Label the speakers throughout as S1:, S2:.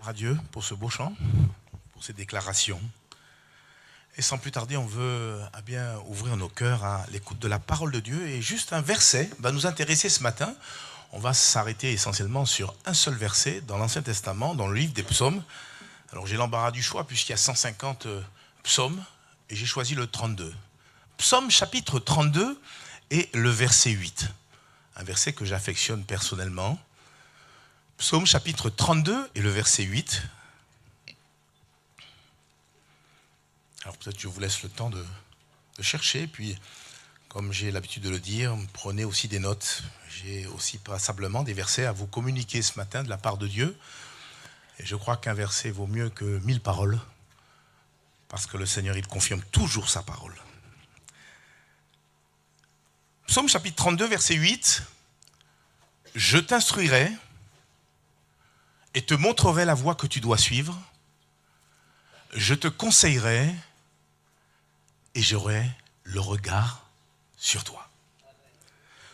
S1: À Dieu pour ce beau chant, pour ces déclarations. Et sans plus tarder, on veut bien ouvrir nos cœurs à l'écoute de la parole de Dieu. Et juste un verset va nous intéresser ce matin. On va s'arrêter essentiellement sur un seul verset dans l'Ancien Testament, dans le livre des psaumes. Alors j'ai l'embarras du choix puisqu'il y a 150 psaumes et j'ai choisi le 32. Psaume chapitre 32 et le verset 8. Un verset que j'affectionne personnellement. Psaume chapitre 32 et le verset 8. Alors peut-être je vous laisse le temps de chercher, puis comme j'ai l'habitude de le dire, prenez aussi des notes. J'ai aussi passablement des versets à vous communiquer ce matin de la part de Dieu. Et je crois qu'un verset vaut mieux que 1000 paroles, parce que le Seigneur, il confirme toujours sa parole. Psaume chapitre 32, verset 8. Je t'instruirai et te montrerai la voie que tu dois suivre. Je te conseillerai et j'aurai le regard sur toi.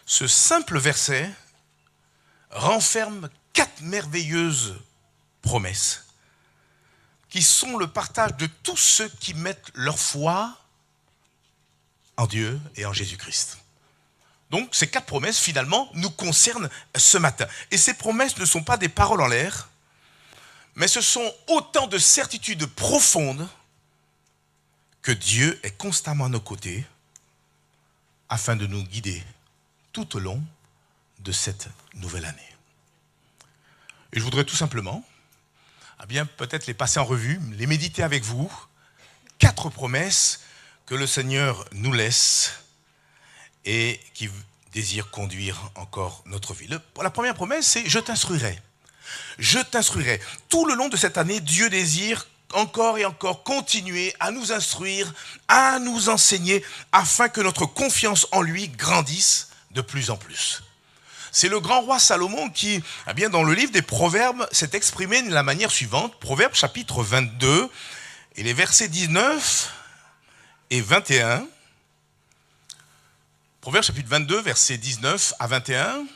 S1: Ce simple verset renferme 4 merveilleuses promesses qui sont le partage de tous ceux qui mettent leur foi en Dieu et en Jésus-Christ. Donc ces 4 promesses finalement nous concernent ce matin. Et ces promesses ne sont pas des paroles en l'air, mais ce sont autant de certitudes profondes que Dieu est constamment à nos côtés afin de nous guider tout au long de cette nouvelle année. Et je voudrais tout simplement, peut-être les passer en revue, les méditer avec vous. 4 promesses que le Seigneur nous laisse et qui désire conduire encore notre vie. La première promesse, c'est « Je t'instruirai ». Je t'instruirai. Tout le long de cette année, Dieu désire encore et encore continuer à nous instruire, à nous enseigner, afin que notre confiance en lui grandisse de plus en plus. C'est le grand roi Salomon qui, dans le livre des Proverbes, s'est exprimé de la manière suivante. Proverbes chapitre 22 et les versets 19 et 21. Proverbes chapitre 22, versets 19 à 21.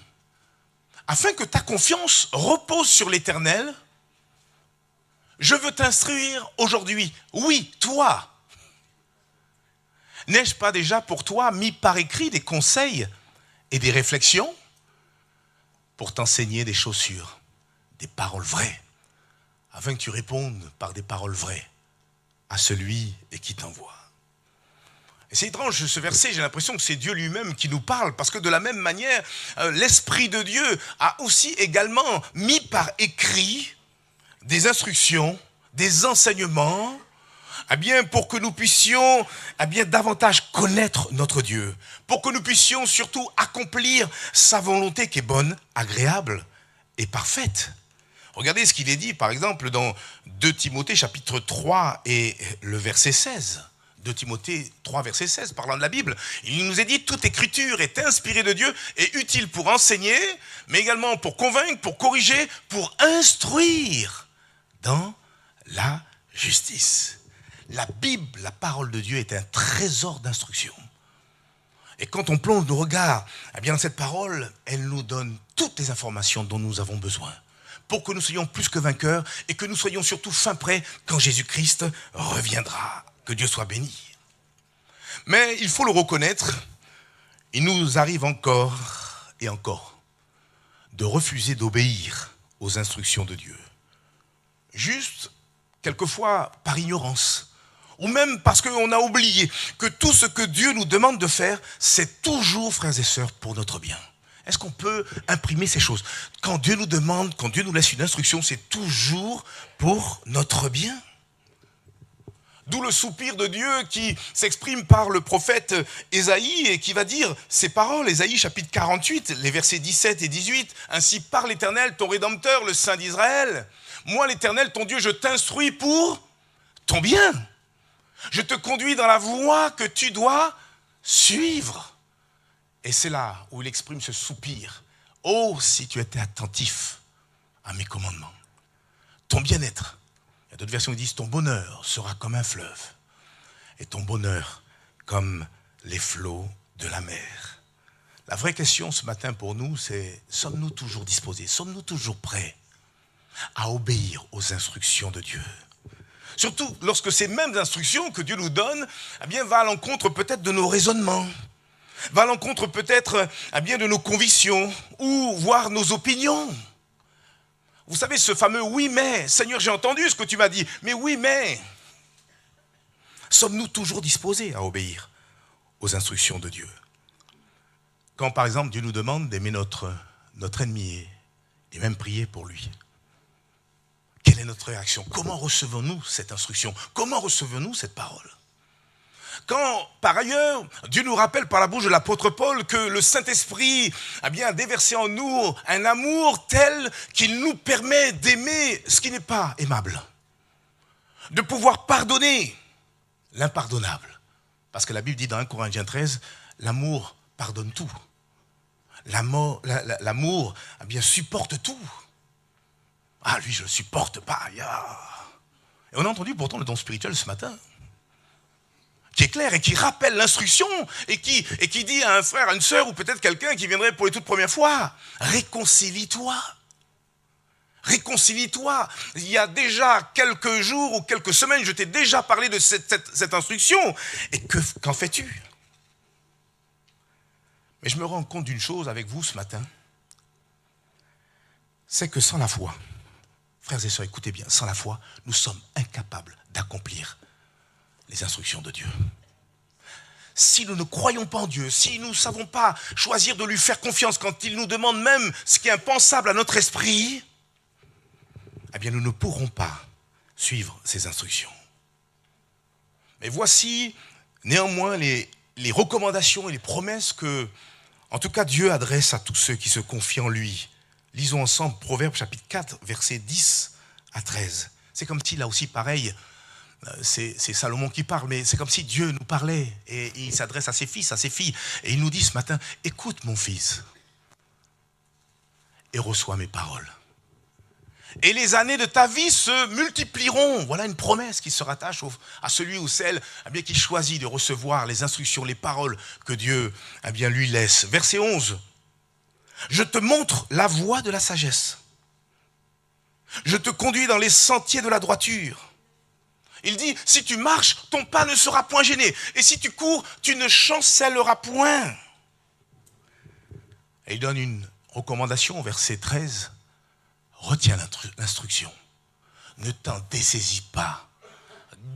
S1: Afin que ta confiance repose sur l'Éternel, je veux t'instruire aujourd'hui. Oui, toi. N'ai-je pas déjà pour toi mis par écrit des conseils et des réflexions pour t'enseigner des choses sûres, des paroles vraies, afin que tu répondes par des paroles vraies à celui qui t'envoie. Et c'est étrange ce verset, j'ai l'impression que c'est Dieu lui-même qui nous parle, parce que de la même manière, l'Esprit de Dieu a aussi également mis par écrit des instructions, des enseignements, pour que nous puissions davantage connaître notre Dieu, pour que nous puissions surtout accomplir sa volonté qui est bonne, agréable et parfaite. Regardez ce qu'il est dit par exemple dans 2 Timothée chapitre 3 et le verset 16. 2 Timothée 3, verset 16, parlant de la Bible. Il nous est dit, toute écriture est inspirée de Dieu et utile pour enseigner, mais également pour convaincre, pour corriger, pour instruire dans la justice. La Bible, la parole de Dieu, est un trésor d'instruction. Et quand on plonge nos regards dans cette parole, elle nous donne toutes les informations dont nous avons besoin pour que nous soyons plus que vainqueurs et que nous soyons surtout fin prêts quand Jésus-Christ reviendra. Que Dieu soit béni. Mais il faut le reconnaître, il nous arrive encore et encore de refuser d'obéir aux instructions de Dieu. Juste, quelquefois, par ignorance. Ou même parce qu'on a oublié que tout ce que Dieu nous demande de faire, c'est toujours, frères et sœurs, pour notre bien. Est-ce qu'on peut imprimer ces choses? Quand Dieu nous demande, quand Dieu nous laisse une instruction, c'est toujours pour notre bien. D'où le soupir de Dieu qui s'exprime par le prophète Ésaïe et qui va dire ces paroles, Ésaïe chapitre 48, les versets 17 et 18. Ainsi parle l'Éternel, ton Rédempteur, le Saint d'Israël. Moi, l'Éternel, ton Dieu, je t'instruis pour ton bien. Je te conduis dans la voie que tu dois suivre. Et c'est là où il exprime ce soupir. Oh, si tu étais attentif à mes commandements. Ton bien-être. Il y a d'autres versions qui disent ton bonheur sera comme un fleuve et ton bonheur comme les flots de la mer. La vraie question ce matin pour nous, c'est sommes-nous toujours disposés? Sommes-nous toujours prêts à obéir aux instructions de Dieu. Surtout lorsque ces mêmes instructions que Dieu nous donne, eh bien, va à l'encontre peut-être de nos raisonnements, va à l'encontre peut-être eh bien, de nos convictions ou voire nos opinions. Vous savez, ce fameux « oui mais », Seigneur, j'ai entendu ce que tu m'as dit, mais oui mais, sommes-nous toujours disposés à obéir aux instructions de Dieu? Quand par exemple Dieu nous demande d'aimer notre ennemi et même prier pour lui, quelle est notre réaction? Comment recevons-nous cette instruction? Comment recevons-nous cette parole? Quand, par ailleurs, Dieu nous rappelle par la bouche de l'apôtre Paul que le Saint-Esprit a bien déversé en nous un amour tel qu'il nous permet d'aimer ce qui n'est pas aimable, de pouvoir pardonner l'impardonnable. Parce que la Bible dit dans 1 Corinthiens 13, l'amour pardonne tout. L'amour eh bien, supporte tout. Ah, lui, je ne le supporte pas. Et on a entendu pourtant le don spirituel ce matin, qui est clair et qui rappelle l'instruction et qui dit à un frère, à une sœur ou peut-être quelqu'un qui viendrait pour les toutes premières fois, réconcilie-toi. Réconcilie-toi. Il y a déjà quelques jours ou quelques semaines, je t'ai déjà parlé de cette instruction. Et qu'en fais-tu? Mais je me rends compte d'une chose avec vous ce matin, c'est que sans la foi, frères et sœurs, écoutez bien, sans la foi, nous sommes incapables d'accomplir les instructions de Dieu. Si nous ne croyons pas en Dieu, si nous ne savons pas choisir de lui faire confiance quand il nous demande même ce qui est impensable à notre esprit, eh bien nous ne pourrons pas suivre ses instructions. Mais voici néanmoins les recommandations et les promesses que, en tout cas, Dieu adresse à tous ceux qui se confient en lui. Lisons ensemble Proverbes chapitre 4, versets 10 à 13. C'est comme si, là aussi, pareil, c'est Salomon qui parle, mais c'est comme si Dieu nous parlait et il s'adresse à ses fils, à ses filles. Et il nous dit ce matin, écoute mon fils et reçois mes paroles. Et les années de ta vie se multiplieront. Voilà une promesse qui se rattache à celui ou celle eh bien, qui choisit de recevoir les instructions, les paroles que Dieu eh bien, lui laisse. Verset 11. Je te montre la voie de la sagesse. Je te conduis dans les sentiers de la droiture. Il dit, si tu marches, ton pas ne sera point gêné. Et si tu cours, tu ne chancelleras point. Et il donne une recommandation, verset 13. Retiens l'instruction. Ne t'en dessaisis pas.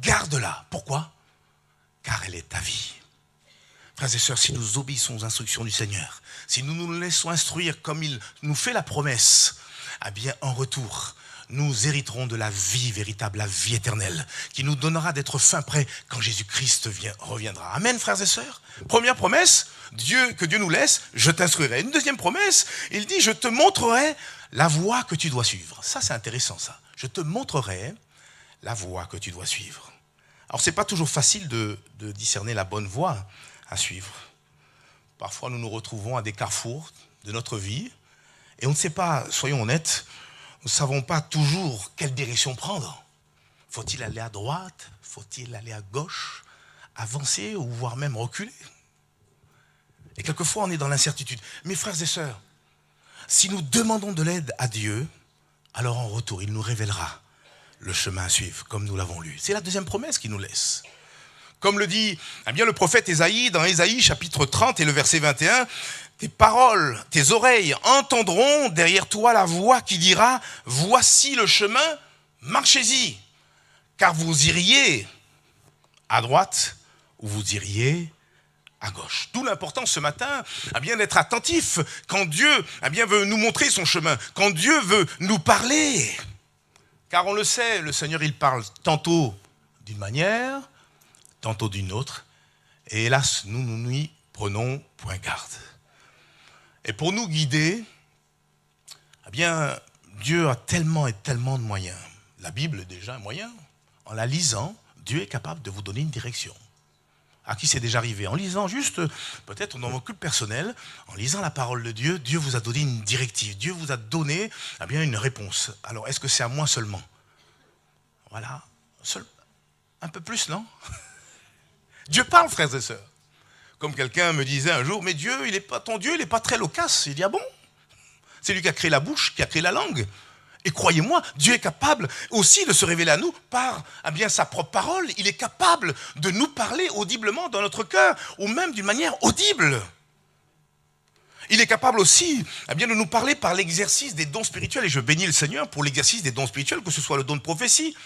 S1: Garde-la. Pourquoi? Car elle est ta vie. Frères et sœurs, si nous obéissons aux instructions du Seigneur, si nous nous laissons instruire comme il nous fait la promesse, eh bien, en retour, nous hériterons de la vie véritable, la vie éternelle, qui nous donnera d'être fin prêt quand Jésus-Christ reviendra. Amen, frères et sœurs. Première promesse, que Dieu nous laisse, je t'instruirai. Une deuxième promesse, il dit, je te montrerai la voie que tu dois suivre. Ça, c'est intéressant, ça. Je te montrerai la voie que tu dois suivre. Alors, ce n'est pas toujours facile de discerner la bonne voie à suivre. Parfois, nous nous retrouvons à des carrefours de notre vie et on ne sait pas, soyons honnêtes, nous ne savons pas toujours quelle direction prendre. Faut-il aller à droite? Faut-il aller à gauche? Avancer ou voire même reculer? Et quelquefois, on est dans l'incertitude. Mes frères et sœurs, si nous demandons de l'aide à Dieu, alors en retour, il nous révélera le chemin à suivre, comme nous l'avons lu. C'est la deuxième promesse qu'il nous laisse. Comme le dit eh bien, le prophète Ésaïe, dans Ésaïe chapitre 30 et le verset 21, tes paroles, tes oreilles entendront derrière toi la voix qui dira, voici le chemin, marchez-y, car vous iriez à droite ou vous iriez à gauche. D'où l'importance ce matin eh bien, d'être attentif quand Dieu eh bien, veut nous montrer son chemin, quand Dieu veut nous parler. Car on le sait, le Seigneur il parle tantôt d'une manière, tantôt d'une autre, et hélas, nous n'y prenons point garde. Et pour nous guider, eh bien, Dieu a tellement et tellement de moyens. La Bible est déjà un moyen. En la lisant, Dieu est capable de vous donner une direction. À qui c'est déjà arrivé? En lisant juste, peut-être dans vos cultes personnels, en lisant la parole de Dieu, Dieu vous a donné une directive. Dieu vous a donné eh bien, une réponse. Alors, est-ce que c'est à moi seulement? Voilà. Un peu plus, non? Dieu parle, frères et sœurs. Comme quelqu'un me disait un jour, mais Dieu, ton Dieu, il n'est pas très loquace. Il dit, ah bon? C'est lui qui a créé la bouche, qui a créé la langue. Et croyez-moi, Dieu est capable aussi de se révéler à nous par sa propre parole. Il est capable de nous parler audiblement dans notre cœur, ou même d'une manière audible. Il est capable aussi de nous parler par l'exercice des dons spirituels. Et je bénis le Seigneur pour l'exercice des dons spirituels, que ce soit le don de prophétie,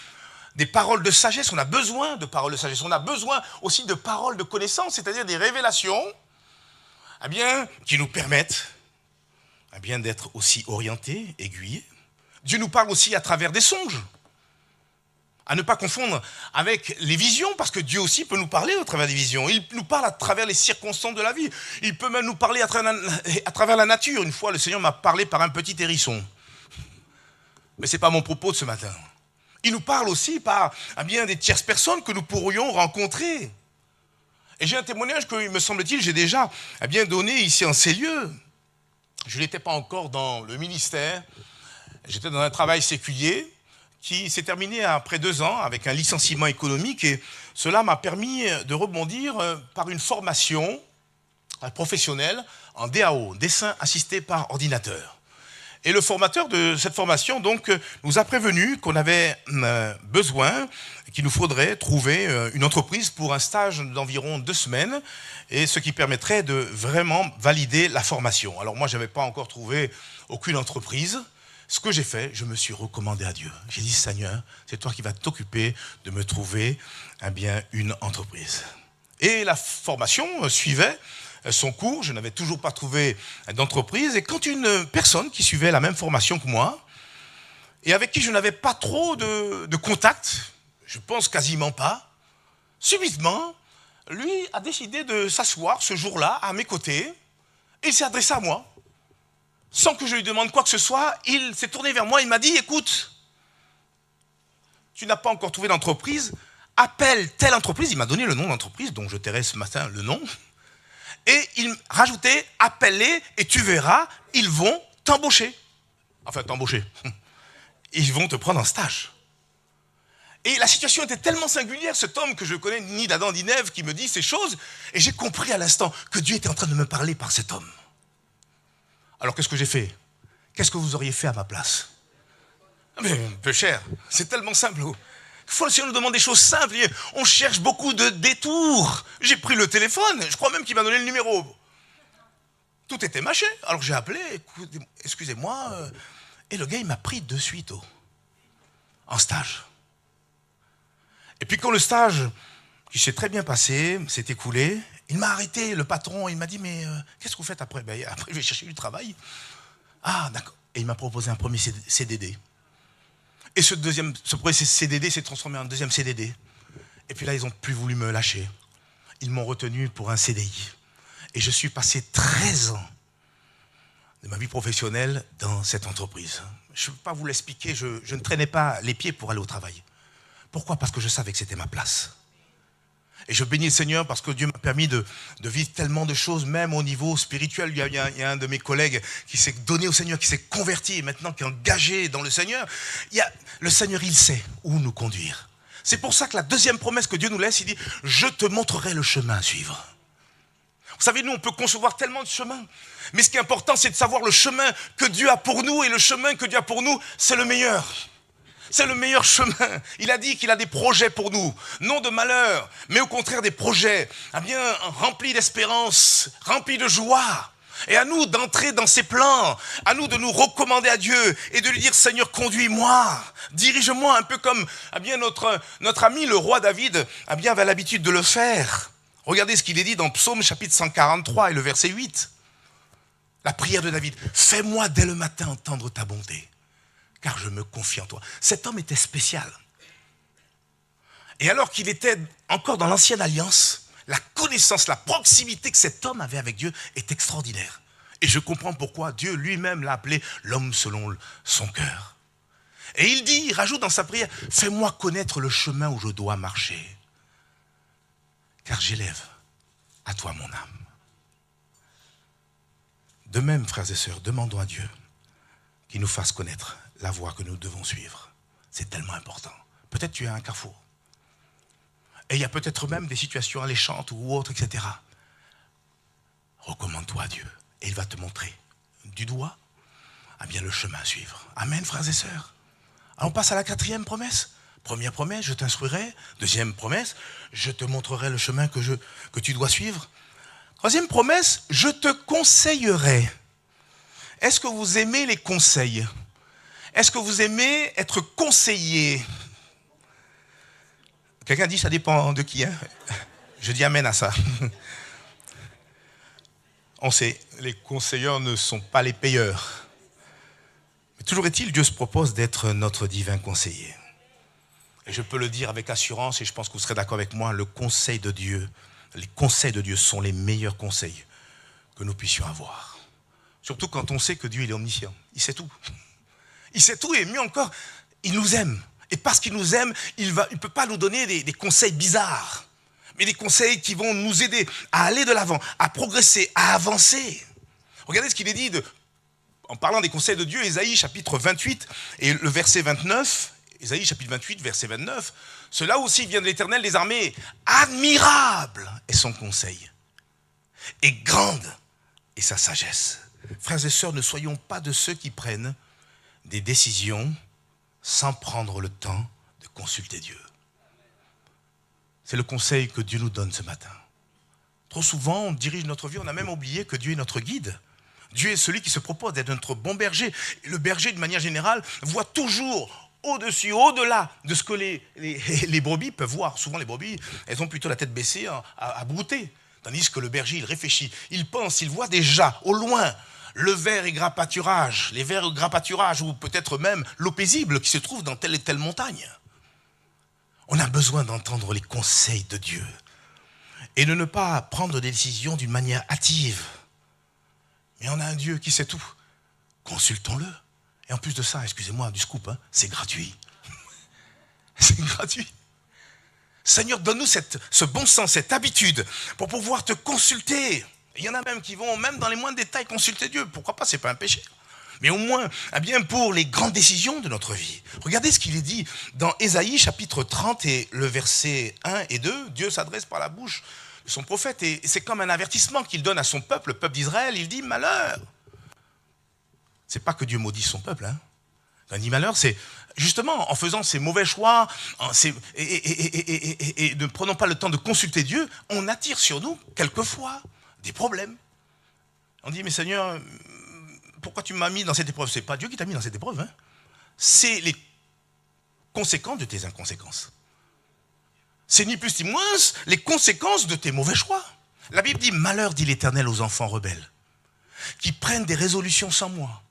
S1: des paroles de sagesse. On a besoin de paroles de sagesse. On a besoin aussi de paroles de connaissance, c'est-à-dire des révélations qui nous permettent d'être aussi orientés, aiguillés. Dieu nous parle aussi à travers des songes. À ne pas confondre avec les visions, parce que Dieu aussi peut nous parler au travers des visions. Il nous parle à travers les circonstances de la vie. Il peut même nous parler à travers la nature. Une fois, le Seigneur m'a parlé par un petit hérisson. Mais ce n'est pas mon propos de ce matin. Il nous parle aussi par des tierces personnes que nous pourrions rencontrer. Et j'ai un témoignage que, il me semble-t-il, j'ai déjà donné ici en ces lieux. Je n'étais pas encore dans le ministère. J'étais dans un travail séculier qui s'est terminé après 2 ans avec un licenciement économique, et cela m'a permis de rebondir par une formation professionnelle en DAO, dessin assisté par ordinateur. Et le formateur de cette formation donc nous a prévenu qu'on avait besoin, qu'il nous faudrait trouver une entreprise pour un stage d'environ 2 semaines, et ce qui permettrait de vraiment valider la formation. Alors moi, je n'avais pas encore trouvé aucune entreprise. Ce que j'ai fait, je me suis recommandé à Dieu. J'ai dit, Seigneur, c'est toi qui vas t'occuper de me trouver une entreprise. Et la formation suivait son cours. Je n'avais toujours pas trouvé d'entreprise. Et quand une personne qui suivait la même formation que moi, et avec qui je n'avais pas trop de contact, je pense quasiment pas, subitement, lui a décidé de s'asseoir ce jour-là à mes côtés, et il s'est adressé à moi. Sans que je lui demande quoi que ce soit, il s'est tourné vers moi, il m'a dit, écoute, tu n'as pas encore trouvé d'entreprise, appelle telle entreprise. Il m'a donné le nom d'entreprise, dont je tairai ce matin le nom. Et il rajoutait, appelle-les et tu verras, ils vont t'embaucher. Enfin, t'embaucher. Ils vont te prendre en stage. Et la situation était tellement singulière, cet homme que je connais ni d'Adam ni d'Ève qui me dit ces choses, et j'ai compris à l'instant que Dieu était en train de me parler par cet homme. Alors qu'est-ce que j'ai fait? Qu'est-ce que vous auriez fait à ma place? Mais peu cher, c'est tellement simple. Il faut le Seigneur nous demande des choses simples. On cherche beaucoup de détours. J'ai pris le téléphone, je crois même qu'il m'a donné le numéro. Tout était mâché. Alors j'ai appelé, excusez-moi. Et le gars, il m'a pris de suite en stage. Et puis quand le stage, qui s'est très bien passé, s'est écoulé, il m'a arrêté, le patron, il m'a dit, mais qu'est-ce que vous faites après? Après, je vais chercher du travail. Ah, d'accord. Et il m'a proposé un premier CDD. Et ce premier CDD s'est transformé en deuxième CDD. Et puis là, ils n'ont plus voulu me lâcher. Ils m'ont retenu pour un CDI. Et je suis passé 13 ans de ma vie professionnelle dans cette entreprise. Je ne peux pas vous l'expliquer, je ne traînais pas les pieds pour aller au travail. Pourquoi? Parce que je savais que c'était ma place. Et je bénis le Seigneur parce que Dieu m'a permis de vivre tellement de choses, même au niveau spirituel. Il y a un de mes collègues qui s'est donné au Seigneur, qui s'est converti et maintenant qui est engagé dans le Seigneur. Le Seigneur, il sait où nous conduire. C'est pour ça que la deuxième promesse que Dieu nous laisse, il dit, je te montrerai le chemin à suivre. Vous savez, nous, on peut concevoir tellement de chemins. Mais ce qui est important, c'est de savoir le chemin que Dieu a pour nous. Et le chemin que Dieu a pour nous, c'est le meilleur. C'est le meilleur chemin. Il a dit qu'il a des projets pour nous. Non de malheur, mais au contraire des projets remplis d'espérance, remplis de joie. Et à nous d'entrer dans ses plans, à nous de nous recommander à Dieu et de lui dire, Seigneur, conduis-moi, dirige-moi, un peu comme notre ami le roi David avait l'habitude de le faire. Regardez ce qu'il est dit dans Psaume chapitre 143 et le verset 8. La prière de David, fais-moi dès le matin entendre ta bonté, car je me confie en toi. Cet homme était spécial. Et alors qu'il était encore dans l'ancienne alliance, la connaissance, la proximité que cet homme avait avec Dieu est extraordinaire. Et je comprends pourquoi Dieu lui-même l'a appelé l'homme selon son cœur. Et il rajoute dans sa prière, fais-moi connaître le chemin où je dois marcher, car j'élève à toi mon âme. De même, frères et sœurs, demandons à Dieu qu'il nous fasse connaître la voie que nous devons suivre. C'est tellement important. Peut-être tu es à un carrefour. Et il y a peut-être même des situations alléchantes ou autres, etc. Recommande-toi à Dieu. Et il va te montrer du doigt bien le chemin à suivre. Amen, frères et sœurs. Alors on passe à la 4e promesse. Première promesse, je t'instruirai. Deuxième promesse, je te montrerai le chemin que tu dois suivre. Troisième promesse, je te conseillerai. Est-ce que vous aimez les conseils? Est-ce que vous aimez être conseillé? Quelqu'un dit, ça dépend de qui, hein? Je dis amen à ça. On sait, les conseilleurs ne sont pas les payeurs. Mais toujours est-il, Dieu se propose d'être notre divin conseiller. Et je peux le dire avec assurance, et je pense que vous serez d'accord avec moi, le conseil de Dieu, les conseils de Dieu sont les meilleurs conseils que nous puissions avoir. Surtout quand on sait que Dieu il est omniscient. Il sait tout. Il sait tout et mieux encore, il nous aime. Et parce qu'il nous aime, il ne peut pas nous donner des conseils bizarres, mais des conseils qui vont nous aider à aller de l'avant, à progresser, à avancer. Regardez ce qu'il est dit en parlant des conseils de Dieu, Ésaïe chapitre 28 et le verset 29. Ésaïe chapitre 28, verset 29. Cela aussi vient de l'Éternel des armées. Admirable est son conseil, et grande est sa sagesse. Frères et sœurs, ne soyons pas de ceux qui prennent des décisions sans prendre le temps de consulter Dieu. C'est le conseil que Dieu nous donne ce matin. Trop souvent, on dirige notre vie, on a même oublié que Dieu est notre guide. Dieu est celui qui se propose d'être notre bon berger. Et le berger, de manière générale, voit toujours au-dessus, au-delà de ce que les brebis peuvent voir. Souvent, les brebis, elles ont plutôt la tête baissée à brouter. Tandis que le berger, il réfléchit, il pense, il voit déjà, au loin, le vert et gras pâturage, les verts et gras pâturages, ou peut-être même l'eau paisible qui se trouve dans telle et telle montagne. On a besoin d'entendre les conseils de Dieu et de ne pas prendre des décisions d'une manière hâtive. Mais on a un Dieu qui sait tout. Consultons-le. Et en plus de ça, excusez-moi du scoop, hein, c'est gratuit. C'est gratuit. Seigneur, donne-nous ce bon sens, cette habitude pour pouvoir te consulter. Il y en a même qui vont, même dans les moindres détails, consulter Dieu. Pourquoi pas, c'est pas un péché. Mais au moins, bien pour les grandes décisions de notre vie. Regardez ce qu'il est dit dans Ésaïe chapitre 30 et le verset 1 et 2. Dieu s'adresse par la bouche de son prophète et c'est comme un avertissement qu'il donne à son peuple, le peuple d'Israël. Il dit malheur. C'est pas que Dieu maudit son peuple, hein. Quand il dit malheur, c'est justement en faisant ces mauvais choix et ne prenant pas le temps de consulter Dieu, on attire sur nous quelquefois des problèmes. On dit mais Seigneur, pourquoi tu m'as mis dans cette épreuve? C'est pas Dieu qui t'a mis dans cette épreuve, hein. C'est les conséquences de tes inconséquences. C'est ni plus ni moins les conséquences de tes mauvais choix. La Bible dit malheur, dit l'Éternel aux enfants rebelles, qui prennent des résolutions sans moi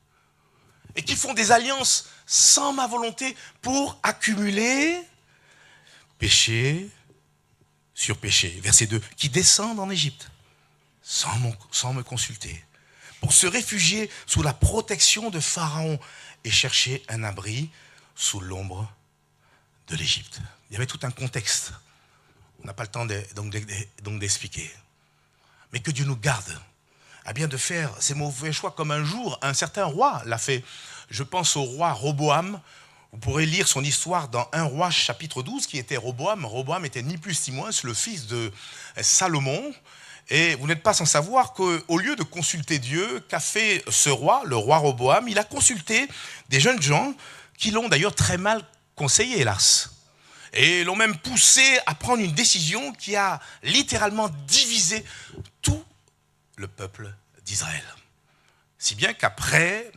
S1: et qui font des alliances sans ma volonté pour accumuler péché sur péché. Verset 2, qui descendent en Égypte sans me consulter, pour se réfugier sous la protection de Pharaon et chercher un abri sous l'ombre de l'Égypte. Il y avait tout un contexte. On n'a pas le temps donc d'expliquer. Mais que Dieu nous garde bien de faire ces mauvais choix comme un jour un certain roi l'a fait. Je pense au roi Roboam. Vous pourrez lire son histoire dans 1 Roi chapitre 12 qui était Roboam. Roboam était ni plus ni moins le fils de Salomon. Et vous n'êtes pas sans savoir qu'au lieu de consulter Dieu, qu'a fait ce roi, le roi Roboam, il a consulté des jeunes gens qui l'ont d'ailleurs très mal conseillé, hélas. Et l'ont même poussé à prendre une décision qui a littéralement divisé tout le peuple d'Israël. Si bien qu'après,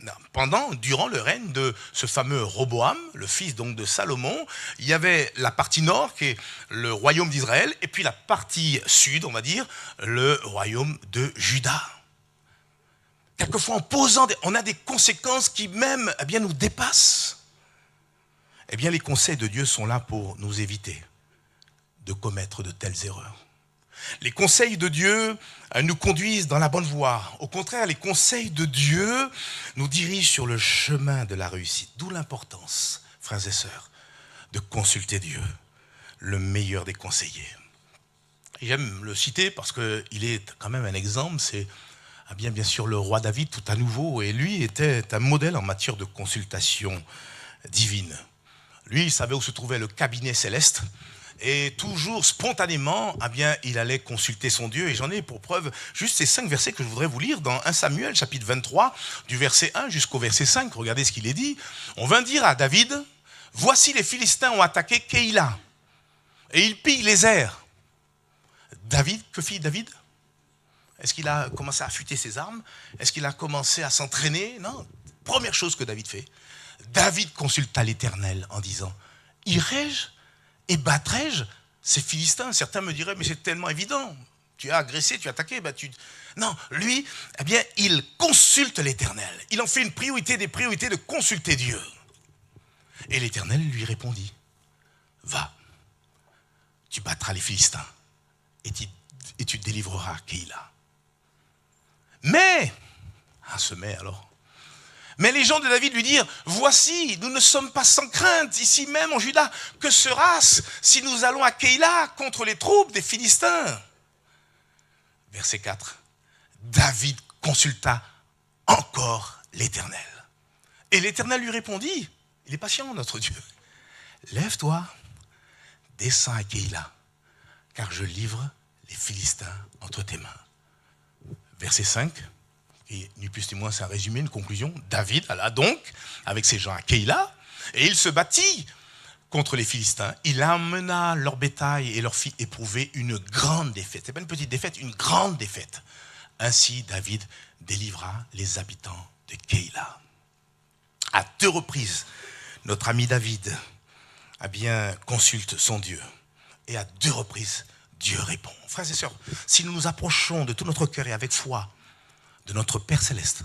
S1: durant le règne de ce fameux Roboam, le fils donc de Salomon, il y avait la partie nord qui est le royaume d'Israël et puis la partie sud, on va dire, le royaume de Juda. Quelquefois on a des conséquences qui même nous dépassent. Les conseils de Dieu sont là pour nous éviter de commettre de telles erreurs. Les conseils de Dieu nous conduisent dans la bonne voie. Au contraire, les conseils de Dieu nous dirigent sur le chemin de la réussite. D'où l'importance, frères et sœurs, de consulter Dieu, le meilleur des conseillers. Et j'aime le citer parce qu'il est quand même un exemple. C'est bien sûr le roi David tout à nouveau. Et lui était un modèle en matière de consultation divine. Lui, il savait où se trouvait le cabinet céleste. Et toujours spontanément, eh bien, il allait consulter son Dieu. Et j'en ai pour preuve juste ces 5 versets que je voudrais vous lire dans 1 Samuel, chapitre 23, du verset 1 jusqu'au verset 5. Regardez ce qu'il est dit. On vint dire à David, « Voici les Philistins ont attaqué Keïla, et ils pillent les airs. » David, que fit David? Est-ce qu'il a commencé à affûter ses armes? Est-ce qu'il a commencé à s'entraîner? Non. Première chose que David fait, David consulta l'Éternel en disant, « Irai-je et battrai-je ces Philistins ?» Certains me diraient, mais c'est tellement évident. Tu as agressé, tu as attaqué. Non, lui, eh bien, il consulte l'Éternel. Il en fait une priorité des priorités de consulter Dieu. Et l'Éternel lui répondit, va, tu battras les Philistins et tu délivreras Keïla. Mais, mais les gens de David lui dirent, voici, nous ne sommes pas sans crainte, ici même en Juda. Que sera-ce si nous allons à Keïla contre les troupes des Philistins? Verset 4. David consulta encore l'Éternel. Et l'Éternel lui répondit, il est patient notre Dieu, lève-toi, descends à Keïla, car je livre les Philistins entre tes mains. Verset 5. Et ni plus ni moins, c'est un résumé, une conclusion. David alla donc avec ses gens à Keïla et il se battit contre les Philistins. Il amena leur bétail et leur fit éprouver une grande défaite. Ce n'est pas une petite défaite, une grande défaite. Ainsi, David délivra les habitants de Keïla. À 2 reprises, notre ami David consulte son Dieu. Et à 2 reprises, Dieu répond. Frères et sœurs, si nous nous approchons de tout notre cœur et avec foi de notre Père Céleste,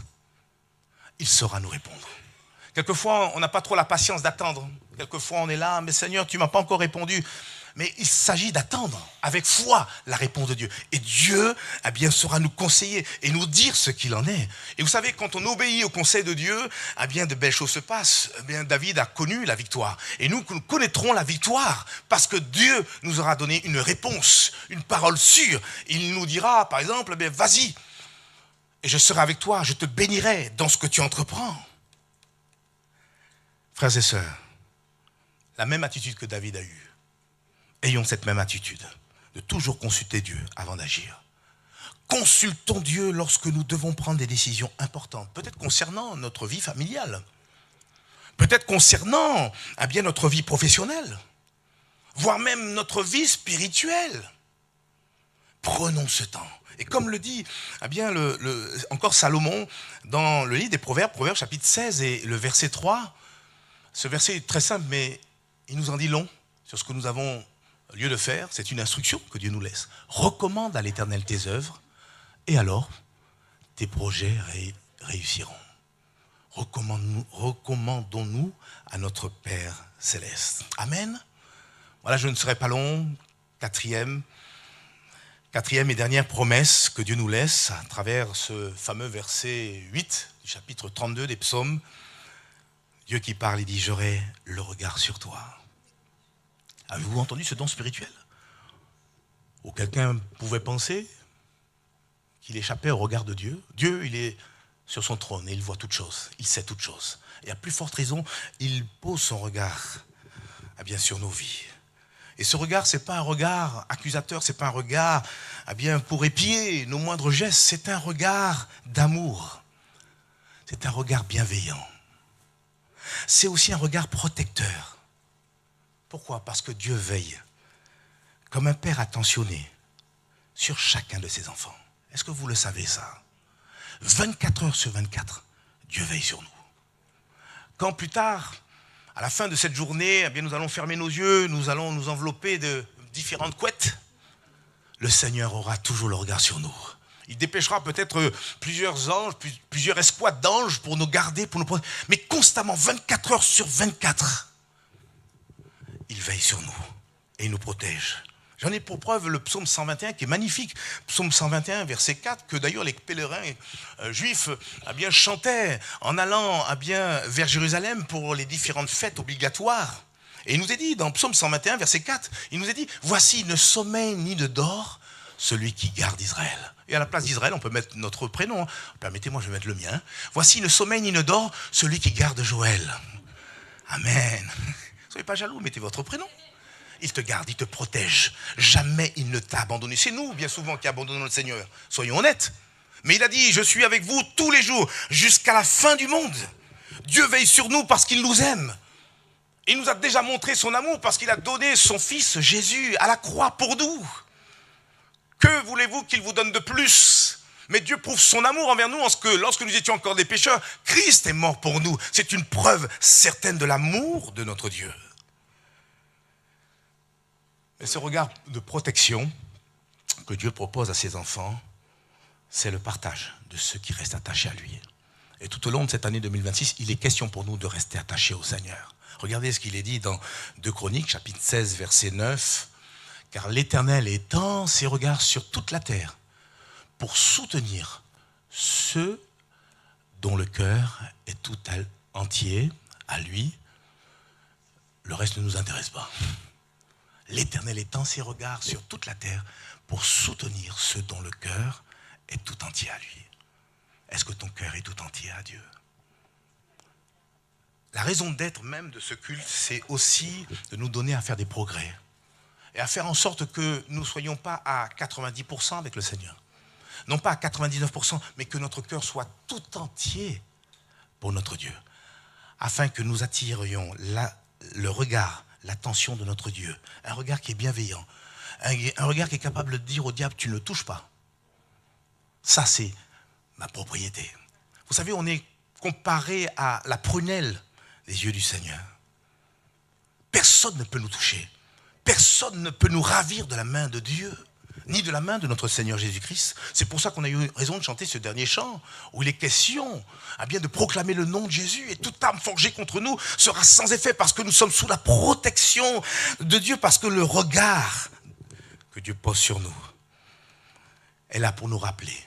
S1: il saura nous répondre. Quelquefois, on n'a pas trop la patience d'attendre. Quelquefois, on est là, mais Seigneur, tu ne m'as pas encore répondu. Mais il s'agit d'attendre avec foi la réponse de Dieu. Et Dieu, saura nous conseiller et nous dire ce qu'il en est. Et vous savez, quand on obéit au conseil de Dieu, de belles choses se passent. David a connu la victoire. Et nous connaîtrons la victoire parce que Dieu nous aura donné une réponse, une parole sûre. Il nous dira, par exemple, vas-y, et je serai avec toi, je te bénirai dans ce que tu entreprends. Frères et sœurs, la même attitude que David a eue. Ayons cette même attitude de toujours consulter Dieu avant d'agir. Consultons Dieu lorsque nous devons prendre des décisions importantes, peut-être concernant notre vie familiale, peut-être concernant notre vie professionnelle, voire même notre vie spirituelle. Prenons ce temps. Et comme le dit encore Salomon dans le livre des Proverbes, Proverbes chapitre 16 et le verset 3, ce verset est très simple, mais il nous en dit long sur ce que nous avons lieu de faire. C'est une instruction que Dieu nous laisse. Recommande à l'Éternel tes œuvres, et alors tes projets réussiront. Recommandons-nous à notre Père Céleste. Amen. Voilà, je ne serai pas long. Quatrième et dernière promesse que Dieu nous laisse à travers ce fameux verset 8 du chapitre 32 des psaumes. Dieu qui parle, il dit, j'aurai le regard sur toi. Avez-vous entendu ce don spirituel? Où quelqu'un pouvait penser qu'il échappait au regard de Dieu. Dieu, il est sur son trône et il voit toutes choses, il sait toutes choses. Et à plus forte raison, il pose son regard sur nos vies. Et ce regard, ce n'est pas un regard accusateur, ce n'est pas un regard pour épier nos moindres gestes, c'est un regard d'amour. C'est un regard bienveillant. C'est aussi un regard protecteur. Pourquoi? Parce que Dieu veille, comme un père attentionné, sur chacun de ses enfants. Est-ce que vous le savez ça? 24 heures sur 24, Dieu veille sur nous. Quand plus tard, à la fin de cette journée, nous allons fermer nos yeux, nous allons nous envelopper de différentes couettes, le Seigneur aura toujours le regard sur nous. Il dépêchera peut-être plusieurs anges, plusieurs escouades d'anges pour nous garder, pour nous protéger. Mais constamment, 24 heures sur 24, il veille sur nous et il nous protège. J'en ai pour preuve le psaume 121 qui est magnifique. Psaume 121, verset 4, que d'ailleurs les pèlerins juifs chantaient en allant vers Jérusalem pour les différentes fêtes obligatoires. Et il nous est dit dans psaume 121, verset 4, il nous est dit, voici ne sommeille ni ne dort celui qui garde Israël. Et à la place d'Israël, on peut mettre notre prénom. Permettez-moi, je vais mettre le mien. Voici ne sommeille ni ne dort celui qui garde Joël. Amen. Ne soyez pas jaloux, mettez votre prénom. il te garde, il te protège. Jamais il ne t'a abandonné. C'est nous, bien souvent, qui abandonnons le Seigneur. Soyons honnêtes. Mais il a dit, je suis avec vous tous les jours, jusqu'à la fin du monde. Dieu veille sur nous parce qu'il nous aime. Il nous a déjà montré son amour parce qu'il a donné son Fils Jésus à la croix pour nous. Que voulez-vous qu'il vous donne de plus ? Mais Dieu prouve son amour envers nous en ce que, lorsque nous étions encore des pécheurs, Christ est mort pour nous. C'est une preuve certaine de l'amour de notre Dieu. Mais ce regard de protection que Dieu propose à ses enfants, c'est le partage de ceux qui restent attachés à lui. Et tout au long de cette année 2026, il est question pour nous de rester attachés au Seigneur. Regardez ce qu'il est dit dans 2 Chroniques, chapitre 16, verset 9. « Car l'Éternel étend ses regards sur toute la terre pour soutenir ceux dont le cœur est tout entier à lui. » Le reste ne nous intéresse pas. L'Éternel étend ses regards sur toute la terre pour soutenir ceux dont le cœur est tout entier à lui. Est-ce que ton cœur est tout entier à Dieu ? La raison d'être même de ce culte, c'est aussi de nous donner à faire des progrès et à faire en sorte que nous ne soyons pas à 90% avec le Seigneur. Non pas à 99%, mais que notre cœur soit tout entier pour notre Dieu, afin que nous attirions le regard, l'attention de notre Dieu, un regard qui est bienveillant, un regard qui est capable de dire au diable, tu ne le touches pas. Ça, c'est ma propriété. Vous savez, on est comparé à la prunelle des yeux du Seigneur. Personne ne peut nous toucher. Personne ne peut nous ravir de la main de Dieu, ni de la main de notre Seigneur Jésus-Christ. C'est pour ça qu'on a eu raison de chanter ce dernier chant, où il est question bien de proclamer le nom de Jésus, et toute arme forgée contre nous sera sans effet, parce que nous sommes sous la protection de Dieu, parce que le regard que Dieu pose sur nous est là pour nous rappeler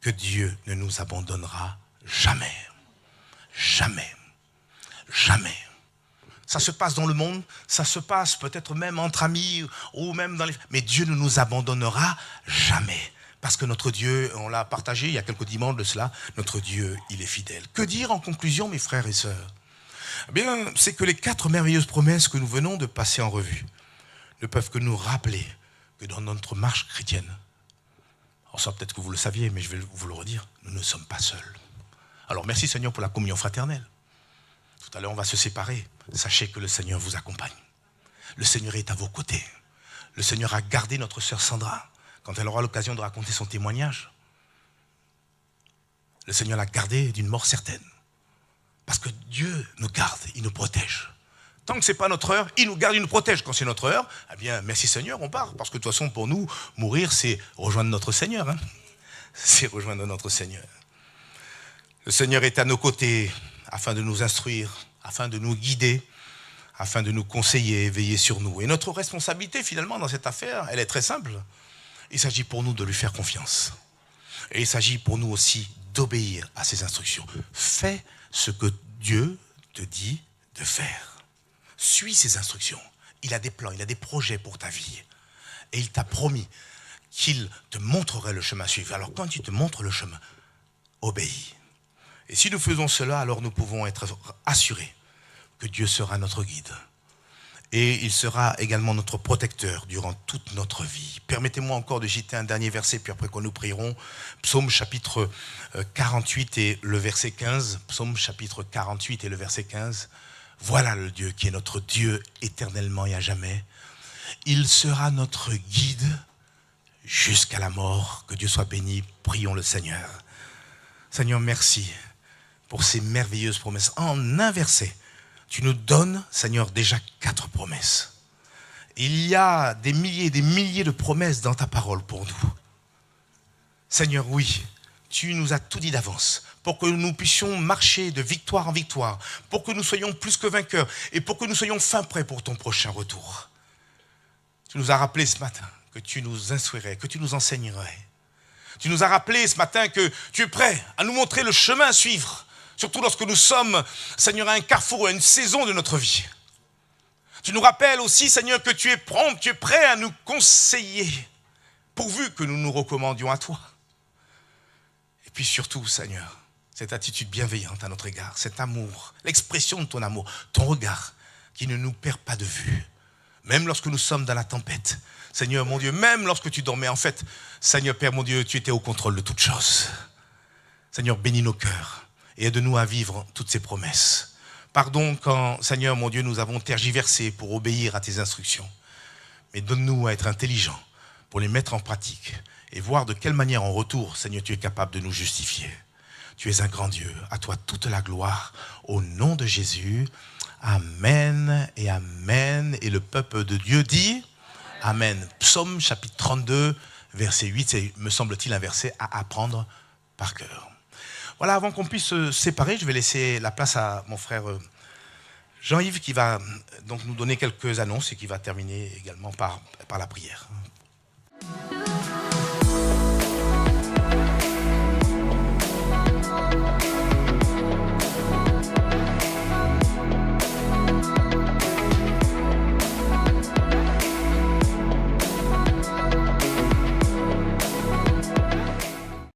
S1: que Dieu ne nous abandonnera jamais. Jamais. Jamais. Ça se passe dans le monde, ça se passe peut-être même entre amis ou même dans les... Mais Dieu ne nous abandonnera jamais. Parce que notre Dieu, on l'a partagé il y a quelques dimanches de cela, notre Dieu, il est fidèle. Que dire en conclusion, mes frères et sœurs ? Eh bien, c'est que les 4 merveilleuses promesses que nous venons de passer en revue ne peuvent que nous rappeler que dans notre marche chrétienne, alors ça peut-être que vous le saviez, mais je vais vous le redire, nous ne sommes pas seuls. Alors merci Seigneur pour la communion fraternelle. Tout à l'heure, on va se séparer. Sachez que le Seigneur vous accompagne. Le Seigneur est à vos côtés. Le Seigneur a gardé notre sœur Sandra quand elle aura l'occasion de raconter son témoignage. Le Seigneur l'a gardée d'une mort certaine. Parce que Dieu nous garde, il nous protège. Tant que ce n'est pas notre heure, il nous garde, il nous protège. Quand c'est notre heure, eh bien, merci Seigneur, on part. Parce que de toute façon, pour nous, mourir, c'est rejoindre notre Seigneur. C'est rejoindre notre Seigneur. Le Seigneur est à nos côtés afin de nous instruire, afin de nous guider, afin de nous conseiller et veiller sur nous. Et notre responsabilité, finalement, dans cette affaire, elle est très simple. Il s'agit pour nous de lui faire confiance. Et il s'agit pour nous aussi d'obéir à ses instructions. Fais ce que Dieu te dit de faire. Suis ses instructions. Il a des plans, il a des projets pour ta vie. Et il t'a promis qu'il te montrerait le chemin à suivre. Alors quand il te montre le chemin, obéis. Et si nous faisons cela, alors nous pouvons être assurés que Dieu sera notre guide. Et il sera également notre protecteur durant toute notre vie. Permettez-moi encore de citer un dernier verset, puis après que nous prierons. Psaume chapitre 48 et le verset 15. Psaume chapitre 48 et le verset 15. Voilà le Dieu qui est notre Dieu éternellement et à jamais. Il sera notre guide jusqu'à la mort. Que Dieu soit béni. Prions le Seigneur. Seigneur, merci pour ces merveilleuses promesses. En un verset, tu nous donnes, Seigneur, déjà 4 promesses. Il y a des milliers de promesses dans ta parole pour nous. Seigneur, oui, tu nous as tout dit d'avance pour que nous puissions marcher de victoire en victoire, pour que nous soyons plus que vainqueurs et pour que nous soyons fin prêts pour ton prochain retour. Tu nous as rappelé ce matin que tu nous instruirais, que tu nous enseignerais. Tu nous as rappelé ce matin que tu es prêt à nous montrer le chemin à suivre, surtout lorsque nous sommes, Seigneur, à un carrefour, à une saison de notre vie. Tu nous rappelles aussi, Seigneur, que tu es prompt, tu es prêt à nous conseiller, pourvu que nous nous recommandions à toi. Et puis surtout, Seigneur, cette attitude bienveillante à notre égard, cet amour, l'expression de ton amour, ton regard qui ne nous perd pas de vue, même lorsque nous sommes dans la tempête. Seigneur mon Dieu, même lorsque tu dormais, en fait, Seigneur Père mon Dieu, tu étais au contrôle de toutes choses. Seigneur, bénis nos cœurs et aide-nous à vivre toutes ces promesses. Pardon quand, Seigneur mon Dieu, nous avons tergiversé pour obéir à tes instructions. Mais donne-nous à être intelligents pour les mettre en pratique et voir de quelle manière en retour, Seigneur, tu es capable de nous justifier. Tu es un grand Dieu, à toi toute la gloire, au nom de Jésus. Amen et amen. Et le peuple de Dieu dit amen. Psaume chapitre 32, verset 8, c'est, me semble-t-il, un verset à apprendre par cœur. Voilà, avant qu'on puisse se séparer, je vais laisser la place à mon frère Jean-Yves qui va donc nous donner quelques annonces et qui va terminer également par la prière.